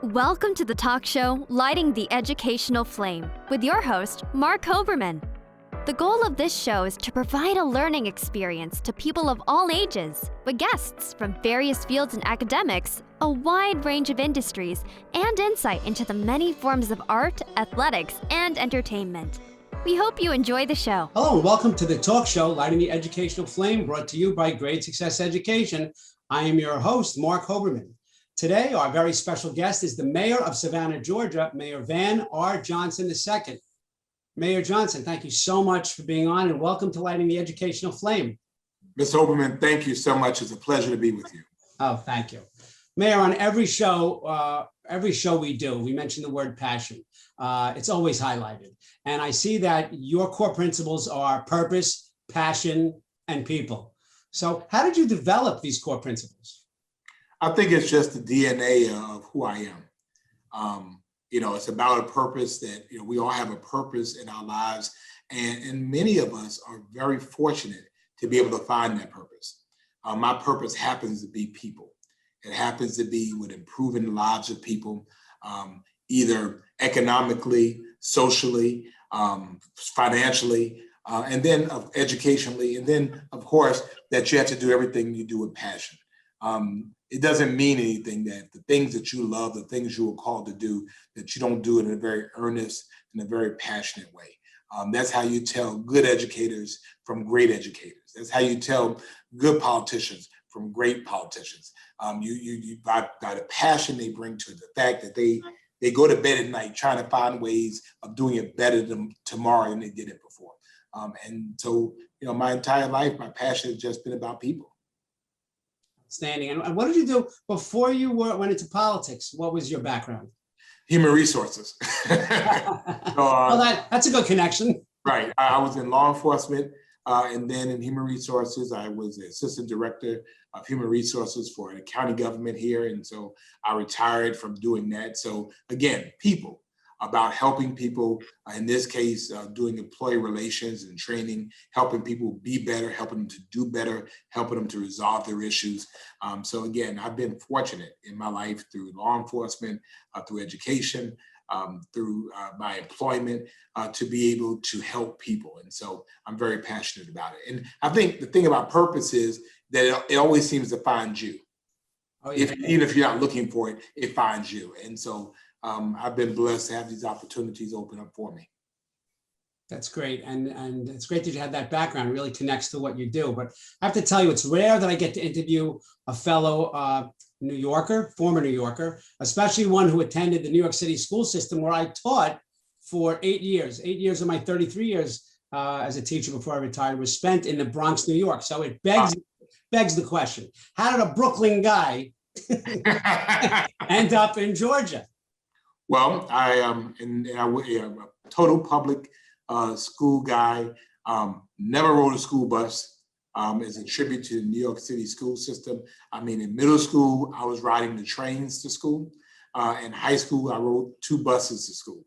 Welcome to the talk show, Lighting the Educational Flame, with your host, Mark Hoberman. The goal of this show is to provide a learning experience to people of all ages, with guests from various fields and academics, a wide range of industries, and insight into the many forms of art, athletics, and entertainment. We hope you enjoy the show. Hello, and welcome to the talk show, Lighting the Educational Flame, brought to you by Great Success Education. I am your host, Mark Hoberman. Today, our very special guest is the Mayor of Savannah, Georgia, Mayor Van R. Johnson II. Mayor Johnson, thank you so much for being on, and welcome to Lighting the Educational Flame. Mr. Hoberman, thank you so much. It's a pleasure to be with you. Oh, thank you. Mayor, on every show we do, we mention the word passion. It's always highlighted. And I see that your core principles are purpose, passion, and people. So how did you develop these core principles? I think it's just the DNA of who I am. It's about a purpose that, we all have a purpose in our lives. And many of us are very fortunate to be able to find that purpose. My purpose happens to be people. It happens to be with improving the lives of people, either economically, socially, financially, and then educationally. And then, of course, that you have to do everything you do with passion. It doesn't mean anything that the things that you love, the things you were called to do, that you don't do it in a very earnest and a very passionate way. That's how you tell good educators from great educators. That's how you tell good politicians from great politicians. By the passion they bring to it, the fact that they go to bed at night trying to find ways of doing it better than tomorrow than they did it before. And so, my entire life, my passion has just been about people. Outstanding. And what did you do before you went into politics? What was your background? Human resources. Well, that's a good connection. Right. I was in law enforcement, and then in human resources, I was the assistant director of human resources for the county government here. And so I retired from doing that. So again, people, about helping people, in this case, doing employee relations and training, helping people be better, helping them to do better, helping them to resolve their issues. So again, I've been fortunate in my life through law enforcement, through education, through my employment, to be able to help people. And so I'm very passionate about it. And I think the thing about purpose is that it always seems to find you. Oh, yeah. Even if you're not looking for it, it finds you. And so I've been blessed to have these opportunities open up for me. That's great. And it's great that you had that background. It really connects to what you do. But I have to tell you, it's rare that I get to interview a fellow New Yorker, former New Yorker, especially one who attended the New York City school system where I taught for 8 years. 8 years of my 33 years as a teacher before I retired was spent in the Bronx, New York. So it begs the question, how did a Brooklyn guy end up in Georgia? Well, I am a total public school guy, never rode a school bus as a tribute to the New York City school system. I mean, in middle school, I was riding the trains to school. In high school, I rode 2 buses to school,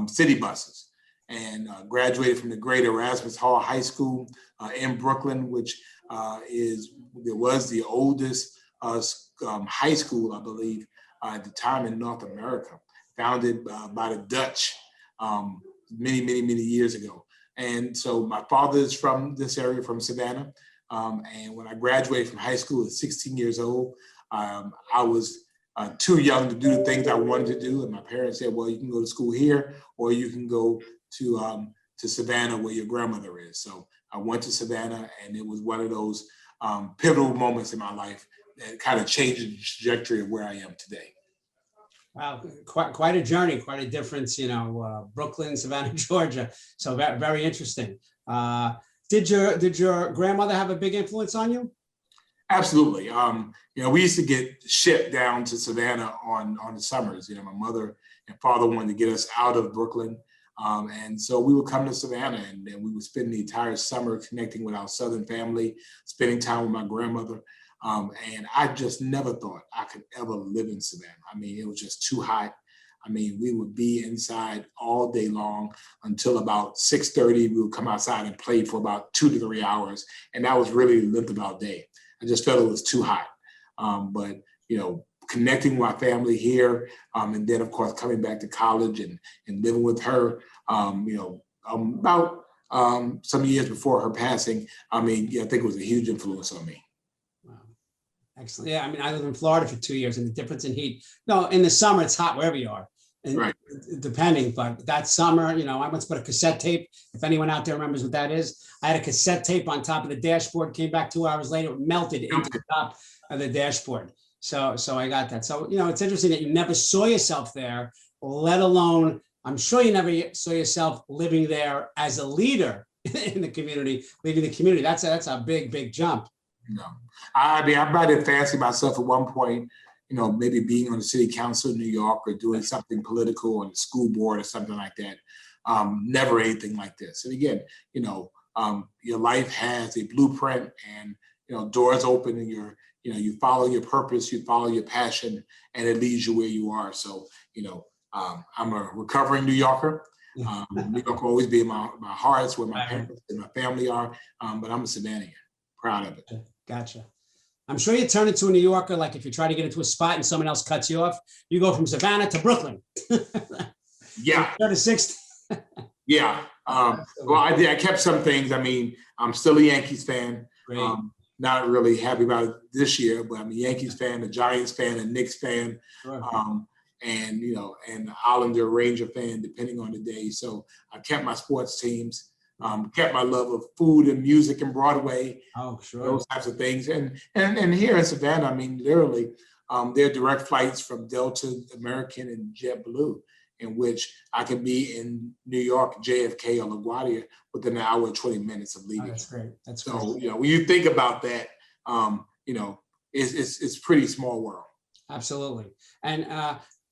city buses, and graduated from the Great Erasmus Hall High School in Brooklyn, which was the oldest high school, I believe, at the time in North America. Founded by the Dutch many years ago. And so my father is from this area, from Savannah. And when I graduated from high school at 16 years old, I was too young to do the things I wanted to do. And my parents said, well, you can go to school here, or you can go to Savannah where your grandmother is. So I went to Savannah, and it was one of those pivotal moments in my life that kind of changed the trajectory of where I am today. Wow, quite a journey, quite a difference, Brooklyn, Savannah, Georgia. So very interesting. Did your grandmother have a big influence on you? Absolutely. We used to get shipped down to Savannah on the summers. My mother and father wanted to get us out of Brooklyn. And so we would come to Savannah, and we would spend the entire summer connecting with our Southern family, spending time with my grandmother. And I just never thought I could ever live in Savannah. I mean, it was just too hot. I mean, we would be inside all day long until about 6:30. We would come outside and play for about 2 to 3 hours. And that was really the length of our day. I just felt it was too hot. But connecting with my family here, and then of course coming back to college and living with her, about some years before her passing. I mean, yeah, I think it was a huge influence on me. Wow. Excellent. Yeah, I mean, I lived in Florida for 2 years, and the difference in heat. No, in the summer it's hot wherever you are, and Right. depending. But that summer, I once put a cassette tape. If anyone out there remembers what that is, I had a cassette tape on top of the dashboard. Came back 2 hours later, it melted into the top of the dashboard. So I got that. So it's interesting that you never saw yourself there, let alone. I'm sure you never saw yourself living there as a leader in the community, leading the community. That's a big jump. No, I mean, I might have fancied myself at one point, maybe being on the city council in New York or doing something political on the school board or something like that. Never anything like this. And again, your life has a blueprint, and doors open, and you follow your purpose, you follow your passion, and it leads you where you are. So, I'm a recovering New Yorker. New York will always be in my heart. It's where my parents and my family are. But I'm a Savannah, proud of it. Gotcha. I'm sure you turn into a New Yorker, like if you try to get into a spot and someone else cuts you off, you go from Savannah to Brooklyn. Yeah. To 6th. Yeah. Well, I kept some things. I mean, I'm still a Yankees fan. Great. Not really happy about it this year, but I'm a Yankees fan, a Giants fan, a Knicks fan. Sure. And and Islander, Ranger fan, depending on the day. So I kept my sports teams, kept my love of food and music and Broadway. Oh, sure. Those types of things. And here in Savannah, I mean, literally, there are direct flights from Delta, American, and JetBlue, in which I could be in New York, JFK, or LaGuardia within an hour and 20 minutes of leaving. Oh, that's great. That's so great. when you think about that, it's pretty small world. Absolutely. And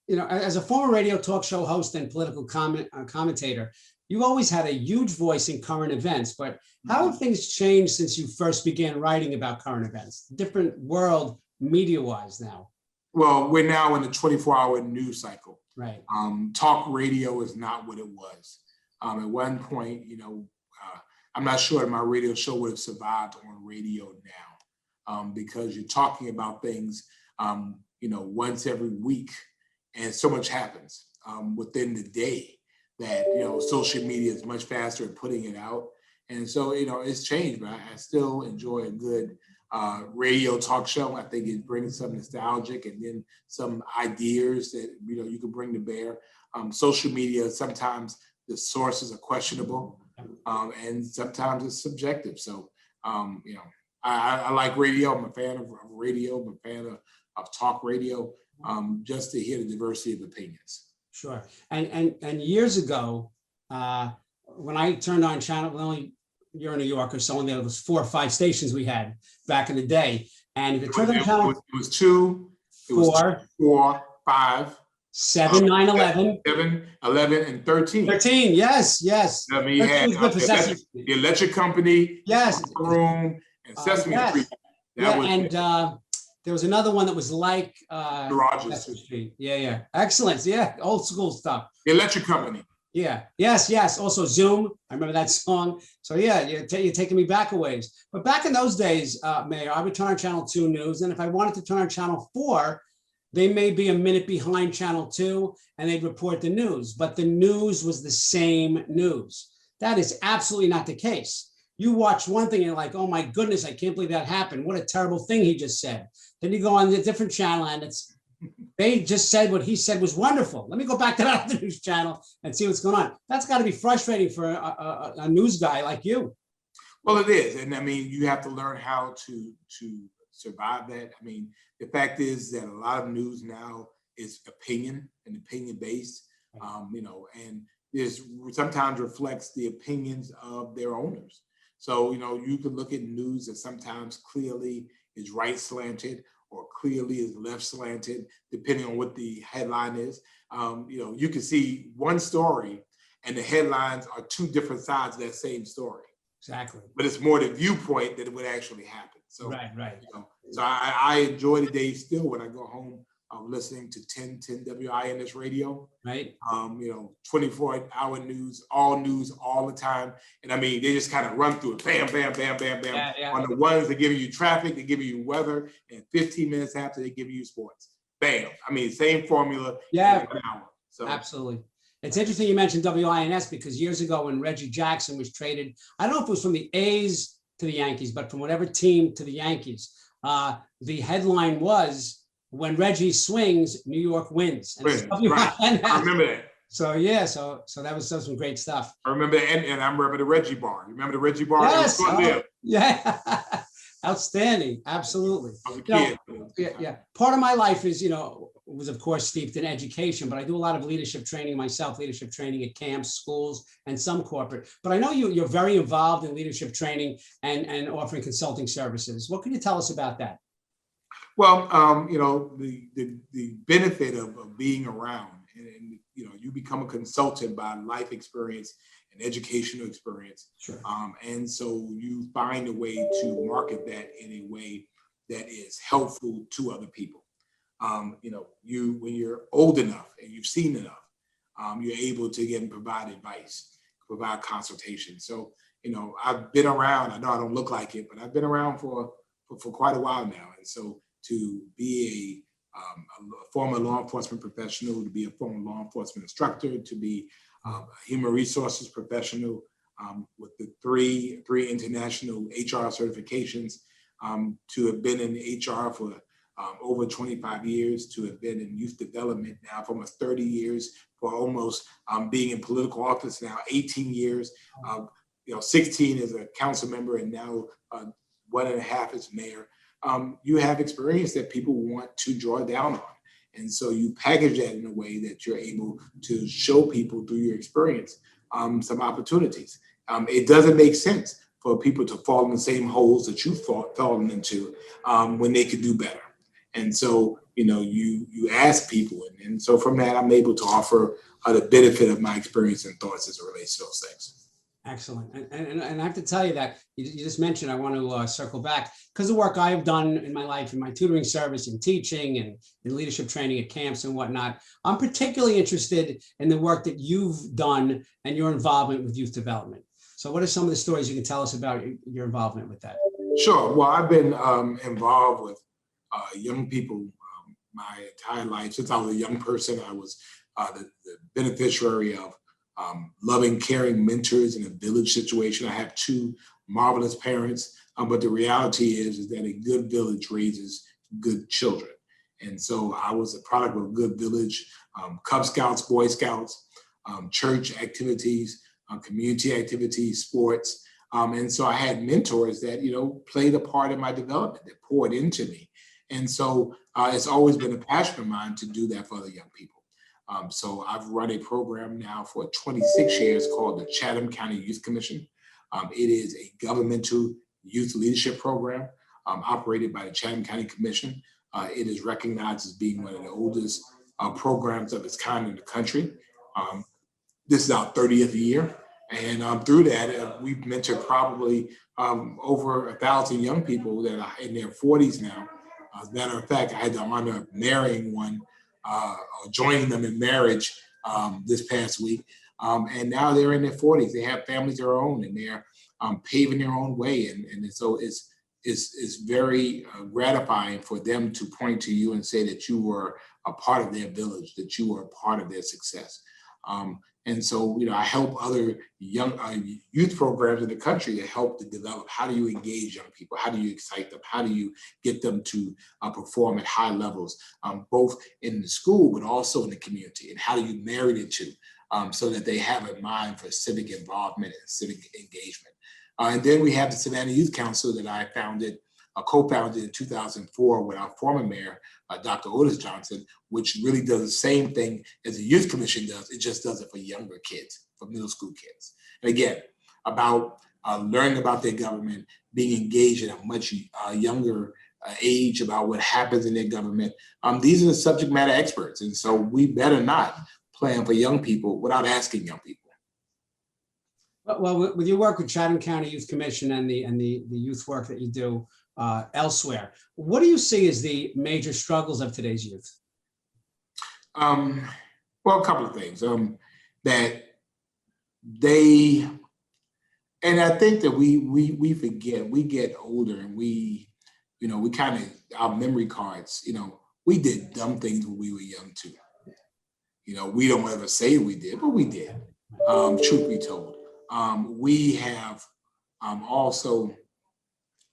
as a former radio talk show host and political commentator, you've always had a huge voice in current events. But how have things changed since you first began writing about current events? Different world media-wise now. Well, we're now in the 24-hour news cycle. Right. Talk radio is not what it was. At one point, I'm not sure that my radio show would have survived on radio now, because you're talking about things, once every week, and so much happens within the day that social media is much faster at putting it out, and so it's changed. But I still enjoy a good radio talk show. I think it brings some nostalgic and then some ideas that you can bring to bear. Social media, sometimes the sources are questionable, and sometimes it's subjective. So I like radio. I'm a fan of radio. I'm a fan of talk radio, just to hear the diversity of opinions. Sure. And years ago, when I turned on channel, you're in New York, or so, and there was 4 or 5 stations we had back in the day. And if you turned on channel, it was 2, it was 4, 5, 7, 9, 11. 7, 11, and 13. 13, yes. I mean, you had the Electric Company, yes, Room, and Sesame Street. There was another one that was like Rogers Street. Yeah. Excellent. Yeah, old school stuff. The Electric Company. Yeah. Yes. Also Zoom. I remember that song. So yeah, you're taking me back a ways. But back in those days, Mayor, I would turn on Channel 2 News, and if I wanted to turn on Channel 4, they may be a minute behind Channel 2, and they'd report the news. But the news was the same news. That is absolutely not the case. You watch one thing and you're like, oh my goodness, I can't believe that happened. What a terrible thing he just said. Then you go on a different channel and they just said what he said was wonderful. Let me go back to that other news channel and see what's going on. That's got to be frustrating for a news guy like you. Well, it is. And I mean, you have to learn how to survive that. I mean, the fact is that a lot of news now is opinion and opinion based, and this sometimes reflects the opinions of their owners. So, you can look at news that sometimes clearly is right slanted or clearly is left slanted, depending on what the headline is. You can see one story and the headlines are 2 different sides of that same story. Exactly. But it's more the viewpoint that it would actually happen. So, right. So I enjoy the day still when I go home. I'm listening to 1010 WINS radio. Right. 24-hour news all the time. And I mean, they just kind of run through it. Bam, bam, bam, bam, bam. Yeah. On the ones that give you traffic, they give you weather, and 15 minutes after they give you sports. bam. I mean, same formula. Yeah. In an hour. So Absolutely. It's interesting you mentioned WINS because years ago when Reggie Jackson was traded, I don't know if it was from the A's to the Yankees, but from whatever team to the Yankees, the headline was, when Reggie swings, New York wins. And it's right. I remember that. So yeah, so that was some great stuff. I remember that, and I remember the Reggie bar. You remember the Reggie bar? Yes. Yeah. Outstanding. Absolutely. Yeah. Part of my life is, was of course steeped in education, but I do a lot of leadership training myself, leadership training at camps, schools, and some corporate. But I know you're very involved in leadership training and offering consulting services. What can you tell us about that? Well, the benefit of being around, and you become a consultant by life experience and educational experience. Sure. And so you find a way to market that in a way that is helpful to other people. When you're old enough and you've seen enough, you're able to again provide advice, provide consultation. So, I've been around. I know I don't look like it, but I've been around for quite a while now. And so to be a former law enforcement professional, to be a former law enforcement instructor, to be a human resources professional with the three international HR certifications, to have been in HR for over 25 years, to have been in youth development now for almost 30 years, for almost being in political office now 18 years, 16 as a council member, and now 1.5 as mayor. You have experience that people want to draw down on. And so you package that in a way that you're able to show people through your experience some opportunities. It doesn't make sense for people to fall in the same holes that you've fallen into when they could do better. And so, you ask people. And so from that, I'm able to offer the benefit of my experience and thoughts as it relates to those things. Excellent. And I have to tell you that you just mentioned, I want to circle back because the work I've done in my life, in my tutoring service, in teaching and in leadership training at camps and whatnot. I'm particularly interested in the work that you've done and your involvement with youth development. So what are some of the stories you can tell us about your involvement with that? Sure. Well, I've been involved with young people my entire life. Since I was a young person, I was the beneficiary of loving, caring mentors in a village situation. I have 2 marvelous parents, but the reality is that a good village raises good children. And so I was a product of a good village, Cub Scouts, Boy Scouts, church activities, community activities, sports. And so I had mentors that, played a part in my development, that poured into me. And so it's always been a passion of mine to do that for other young people. So I've run a program now for 26 years called the Chatham County Youth Commission. It is a governmental youth leadership program operated by the Chatham County Commission. It is recognized as being one of the oldest programs of its kind in the country. This is our 30th year. And through that, we've mentored probably over 1,000 young people that are in their 40s now. As a matter of fact, I had the honor of marrying one, or joining them in marriage this past week. And now they're in their 40s. They have families of their own, and they're paving their own way. And so it's very gratifying for them to point to you and say that you were a part of their village, that you were a part of their success. And so, I help other young youth programs in the country to help to develop. How do you engage young people? How do you excite them? How do you get them to perform at high levels, both in the school, but also in the community? And how do you marry the two so that they have a mind for civic involvement and civic engagement? And then we have the Savannah Youth Council that I co-founded in 2004 with our former mayor, Dr. Otis Johnson, which really does the same thing as the Youth Commission does. It just does it for younger kids, for middle school kids. And again, about learning about their government, being engaged at a much younger age about what happens in their government. These are the subject matter experts. And so we better not plan for young people without asking young people. Well, with your work with Chatham County Youth Commission and the youth work that you do elsewhere, what do you see as the major struggles of today's youth? Well, a couple of things. That they, and I think that we forget, we get older and we kind of, our memory cards, we did dumb things when we were young too. You know, we don't ever say we did, but we did. Truth be told, we have also,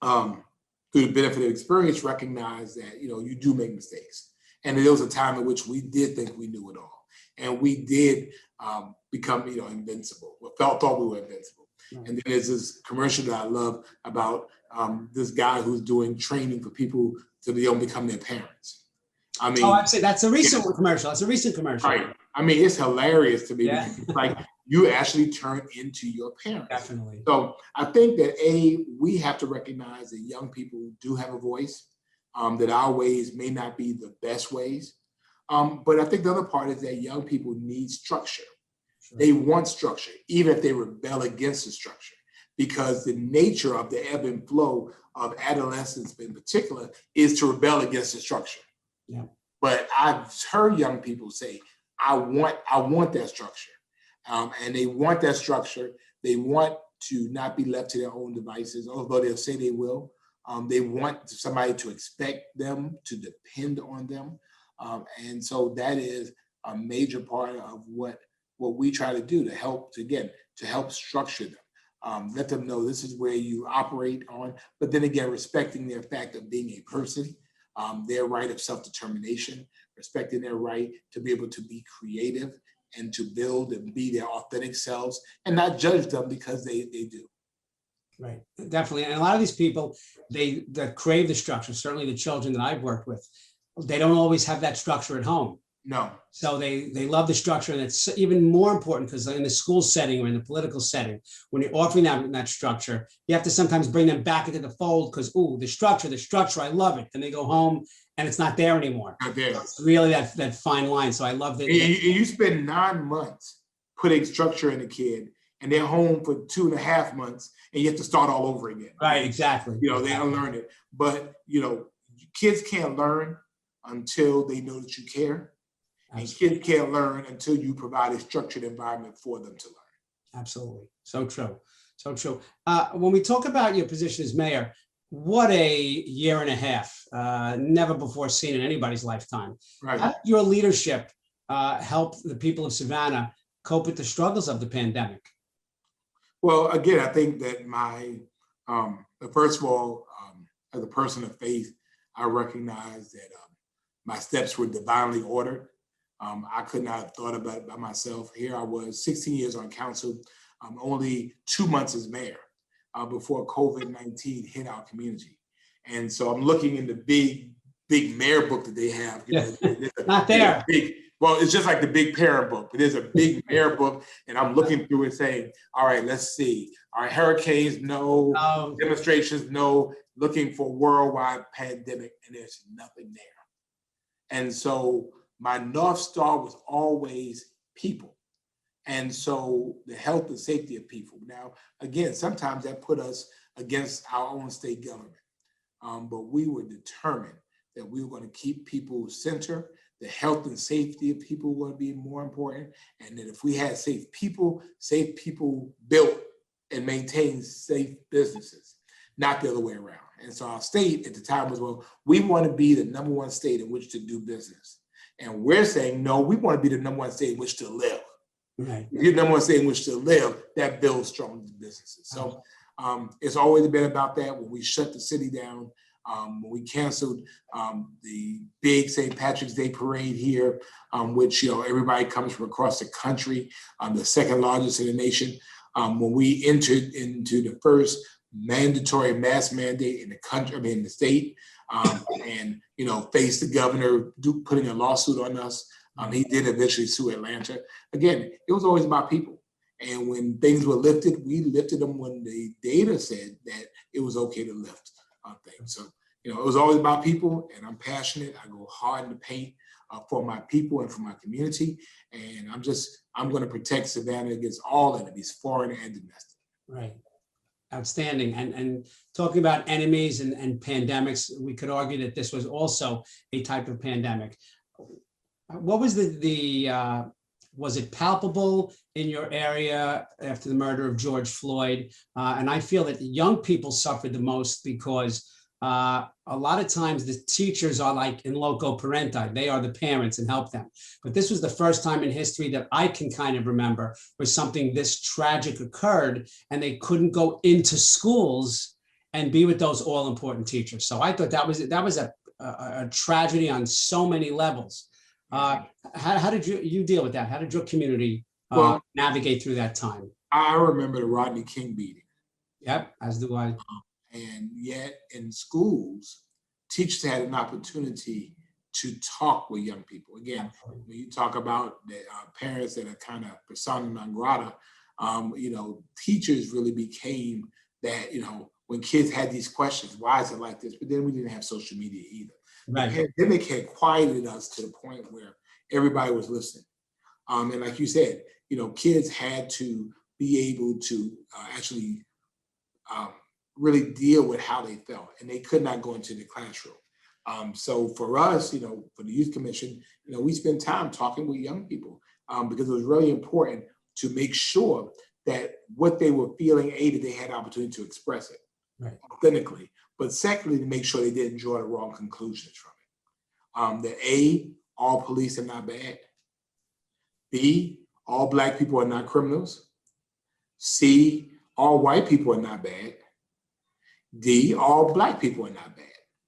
through the benefit of experience, recognized that, you know, you do make mistakes. And there was a time in which we did think we knew it all. And we did become, you know, invincible. Thought we were invincible. Right. And then there's this commercial that I love about this guy who's doing training for people to be able to become their parents. I mean, I'd say that's a recent commercial. That's a recent commercial. Right. I mean, it's hilarious to me. Yeah. Because it's like you actually turn into your parents. Definitely. So I think that we have to recognize that young people do have a voice, that our ways may not be the best ways. But I think the other part is that young people need structure. Sure. They want structure, even if they rebel against the structure, because the nature of the ebb and flow of adolescence in particular is to rebel against the structure. Yeah. But I've heard young people say, I want that structure. And they want that structure. They want to not be left to their own devices, although they'll say they will. They want somebody to expect them, to depend on them. And so that is a major part of what we try to do to help structure them. Let them know this is where you operate on, but then again, respecting their fact of being a person, their right of self-determination, respecting their right to be able to be creative and to build and be their authentic selves and not judge them because they do. Right, definitely. And a lot of these people, that crave the structure, certainly the children that I've worked with, they don't always have that structure at home. No. So they love the structure, and it's even more important because in the school setting or in the political setting, when you're offering that structure, you have to sometimes bring them back into the fold because, the structure, I love it. Then they go home and it's not there anymore. Not there. It's really that fine line. So I love that. You spend 9 months putting structure in a kid, and they're home for 2.5 months, and you have to start all over again. Right, exactly. You know, they don't learn it. But, you know, kids can't learn until they know that you care. And kids can't learn until you provide a structured environment for them to learn. Absolutely. So true. So true. When we talk about your position as mayor, what a year and a half, never before seen in anybody's lifetime. Right. How did your leadership help the people of Savannah cope with the struggles of the pandemic? Well, again, I think that first of all, as a person of faith, I recognize that my steps were divinely ordered. I could not have thought about it by myself. Here I was 16 years on council, only 2 months as mayor before COVID-19 hit our community. And so I'm looking in the big mayor book that they have. Not there. Well, it's just like the big parent book, but there's a big mayor book, and I'm looking through it saying, all right, let's see. All right, hurricanes, no. Demonstrations, no. Looking for worldwide pandemic, and there's nothing there. And so my North Star was always people. And so the health and safety of people. Now, again, sometimes that put us against our own state government. But we were determined that we were going to keep people center. The health and safety of people were going to be more important. And that if we had safe people built and maintained safe businesses, not the other way around. And so our state at the time was, well, we want to be the #1 state in which to do business. And we're saying, no, we want to be the #1 state in which to live. Right. If you're the #1 state in which to live, that builds strong businesses. So it's always been about that. When we shut the city down, when we canceled the big St. Patrick's Day parade here, which, everybody comes from across the country, the second largest in the nation. When we entered into the first mandatory mask mandate in the country, in the state, and faced the governor putting a lawsuit on us. He did eventually sue Atlanta. Again, it was always about people. And when things were lifted, we lifted them when the data said that it was okay to lift things. So, it was always about people, and I'm passionate. I go hard in the paint for my people and for my community. And I'm going to protect Savannah against all enemies, foreign and domestic. Right. Outstanding. And talking about enemies and pandemics, we could argue that this was also a type of pandemic. What was was it palpable in your area after the murder of George Floyd? And I feel that the young people suffered the most because a lot of times the teachers are like in loco parenti, they are the parents and help them. But this was the first time in history that I can kind of remember where something this tragic occurred and they couldn't go into schools and be with those all important teachers. So I thought that was a tragedy on so many levels. How did you deal with that? How did your community navigate through that time? I remember the Rodney King beating. Yep, as do I. And yet in schools, teachers had an opportunity to talk with young people. Again, when you talk about the parents that are kind of persona non grata, teachers really became that, when kids had these questions, why is it like this? But then we didn't have social media either. Right. The pandemic had quieted us to the point where everybody was listening. And like you said, kids had to be able to actually really deal with how they felt, and they could not go into the classroom. So for us, for the Youth Commission, we spend time talking with young people because it was really important to make sure that what they were feeling, that they had opportunity to express it authentically, but secondly, to make sure they didn't draw the wrong conclusions from it. That all police are not bad. B, all Black people are not criminals. C, all white people are not bad. D, all Black people are not bad.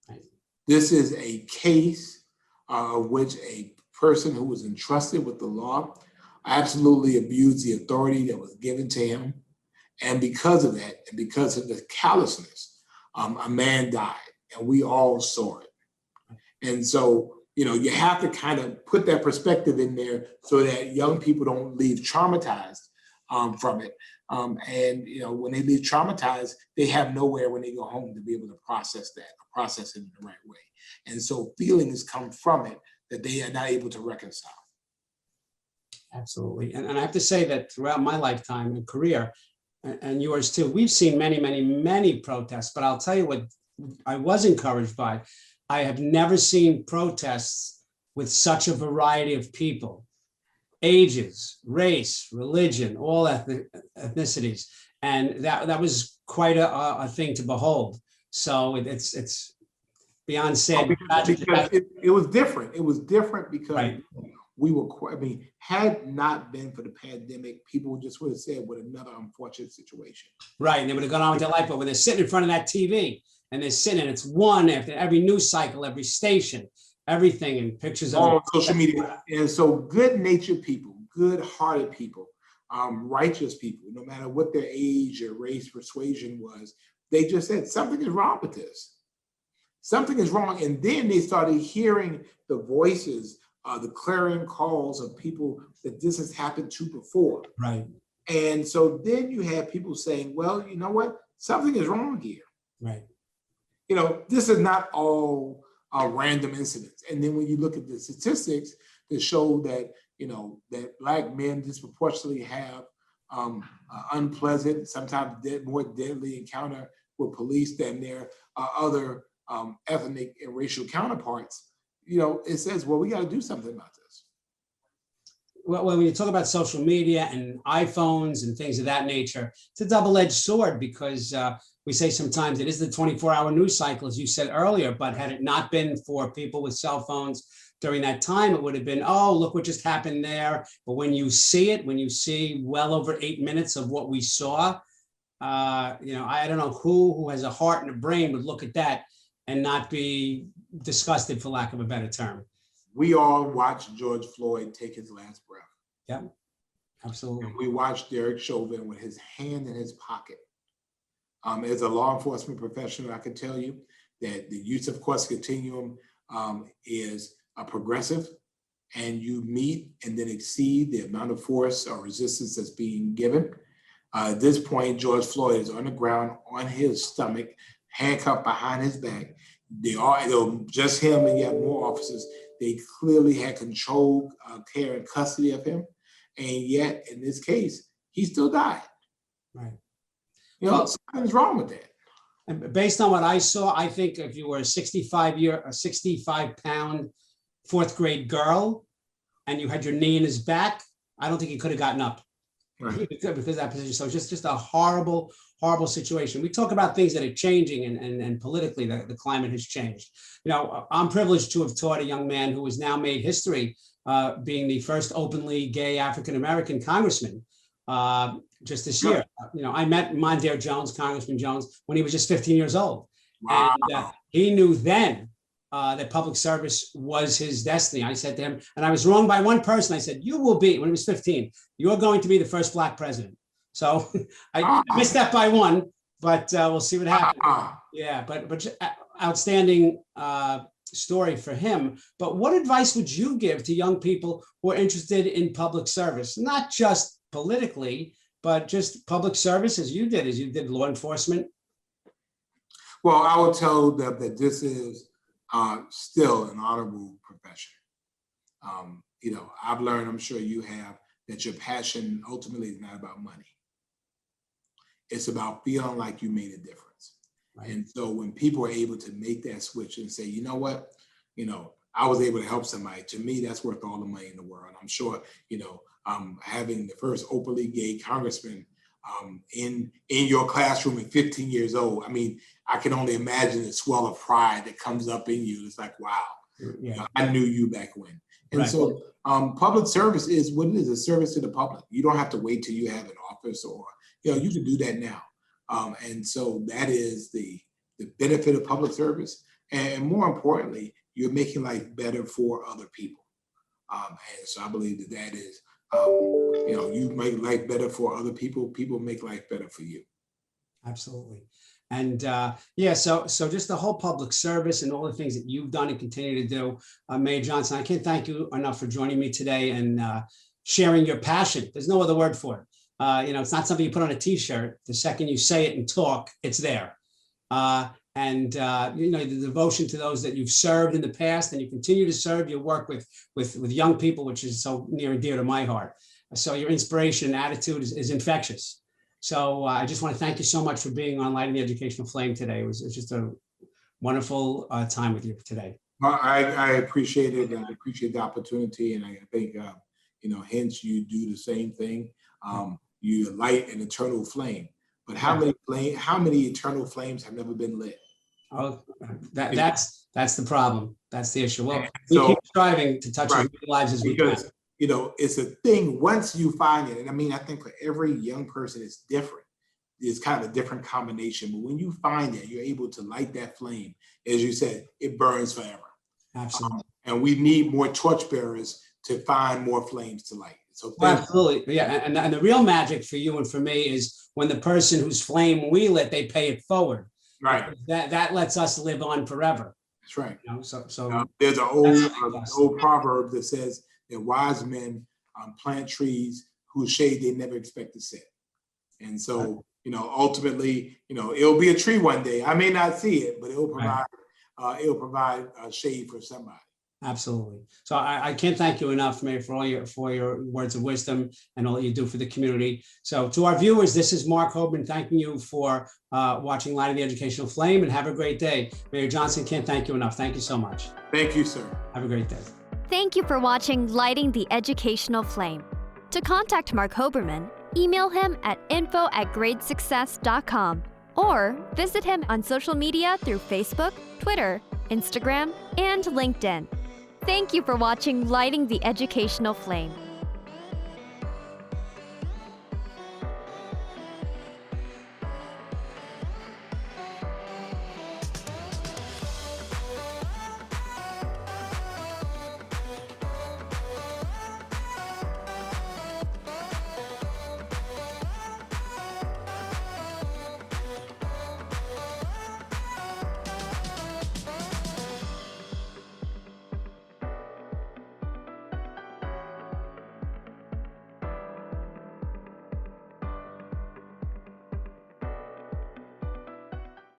Right. This is a case of which a person who was entrusted with the law absolutely abused the authority that was given to him. And because of that, and because of the callousness, a man died, and we all saw it. And so, you have to kind of put that perspective in there so that young people don't leave traumatized from it. And when they leave traumatized, they have nowhere when they go home to be able to process that, process it in the right way. And so feelings come from it that they are not able to reconcile. Absolutely. And I have to say that throughout my lifetime and career, and yours too, we've seen many, many, many protests, but I'll tell you what I was encouraged by. I have never seen protests with such a variety of people. Ages, race, religion, all ethnicities, and that was quite a thing to behold. So it's beyond said. It was different. It was different because right. We were. Had not been for the pandemic, people just would have said, "What another unfortunate situation." Right, and they would have gone on with their life. But when they're sitting in front of that TV and they're sitting, and it's one after every news cycle, every station. Everything and pictures on social media. And so good-natured people, good-hearted people, righteous people, no matter what their age or race, persuasion was, they just said, something is wrong with this. Something is wrong. And then they started hearing the voices, the clarion calls of people that this has happened to before. Right. And so then you have people saying, well, you know what? Something is wrong here. Right. This is not all random incidents. And then when you look at the statistics that show that, that Black men disproportionately have unpleasant, sometimes more deadly encounter with police than their other ethnic and racial counterparts, it says, well, we got to do something about this. Well, when you talk about social media and iPhones and things of that nature, it's a double-edged sword because we say sometimes it is the 24-hour news cycle, as you said earlier, but had it not been for people with cell phones during that time, it would have been, oh, look what just happened there. But when you see it, when you see well over 8 minutes of what we saw, I don't know who has a heart and a brain would look at that and not be disgusted, for lack of a better term. We all watched George Floyd take his last breath. Yeah, absolutely. And we watched Derek Chauvin with his hand in his pocket. As a law enforcement professional, I can tell you that the use of force continuum is progressive, and you meet and then exceed the amount of force or resistance that's being given. At this point, George Floyd is on the ground, on his stomach, handcuffed behind his back. They just him, and you have more officers. They clearly had control, care, and custody of him. And yet, in this case, he still died. Right. Something's wrong with that. And based on what I saw, I think if you were a 65-pound fourth grade girl and you had your knee in his back, I don't think he could have gotten up. Right. because of that position. So it's just a horrible, horrible situation. We talk about things that are changing, and politically the climate has changed. I'm privileged to have taught a young man who has now made history, being the first openly gay African-American congressman just this year. I met Mondaire Jones, Congressman Jones, when he was just 15 years old. Wow. And he knew then that public service was his destiny. I said to him, and I was wrong by one person. I said, you will be, when he was 15, you're going to be the first Black president. So I missed that by one, but we'll see what happens. Yeah, but outstanding story for him. But what advice would you give to young people who are interested in public service, not just politically, but just public service as you did law enforcement? Well, I would tell them that this is still an honorable profession. I've learned, I'm sure you have, that your passion ultimately is not about money. It's about feeling like you made a difference. Right. And so when people are able to make that switch and say, you know what, I was able to help somebody, to me, that's worth all the money in the world. I'm sure, having the first openly gay congressman in your classroom at 15 years old, I mean, I can only imagine the swell of pride that comes up in you. It's like, wow, yeah. I knew you back when. And right. So public service is what it is, a service to the public. You don't have to wait till you have an office, or, you can do that now. And so that is the benefit of public service. And more importantly, you're making life better for other people. And so I believe that is, you make life better for other people, people make life better for you. Absolutely. And so just the whole public service and all the things that you've done and continue to do, Mayor Johnson, I can't thank you enough for joining me today and sharing your passion. There's no other word for it. It's not something you put on a t-shirt. The second you say it and talk, it's there. The devotion to those that you've served in the past and you continue to serve, your work with young people, which is so near and dear to my heart. So your inspiration and attitude is infectious. So I just want to thank you so much for being on Lighting the Educational Flame today. It was just a wonderful time with you today. Well, I appreciate it, and I appreciate the opportunity. And I think, hence you do the same thing. You light an eternal flame. But how many eternal flames have never been lit? Oh, that's the problem. That's the issue. Well, we keep striving to touch as many lives as we can. It's a thing once you find it. And I mean, I think for every young person, it's different. It's kind of a different combination. But when you find it, you're able to light that flame. As you said, it burns forever. Absolutely. And we need more torchbearers to find more flames to light. So absolutely. Yeah. And the real magic for you and for me is when the person whose flame we lit, they pay it forward. Right. That lets us live on forever. That's right. So there's an old proverb that says that wise men plant trees whose shade they never expect to sit. And so, ultimately, it'll be a tree one day. I may not see it, but it'll provide shade for somebody. Absolutely. So I can't thank you enough, Mayor, for your words of wisdom and all that you do for the community. So to our viewers, this is Mark Hoban thanking you for watching Lighting the Educational Flame, and have a great day. Mayor Johnson, can't thank you enough. Thank you so much. Thank you, sir. Have a great day. Thank you for watching Lighting the Educational Flame. To contact Mark Hoberman, email him at info@gradesuccess.com or visit him on social media through Facebook, Twitter, Instagram, and LinkedIn. Thank you for watching Lighting the Educational Flame.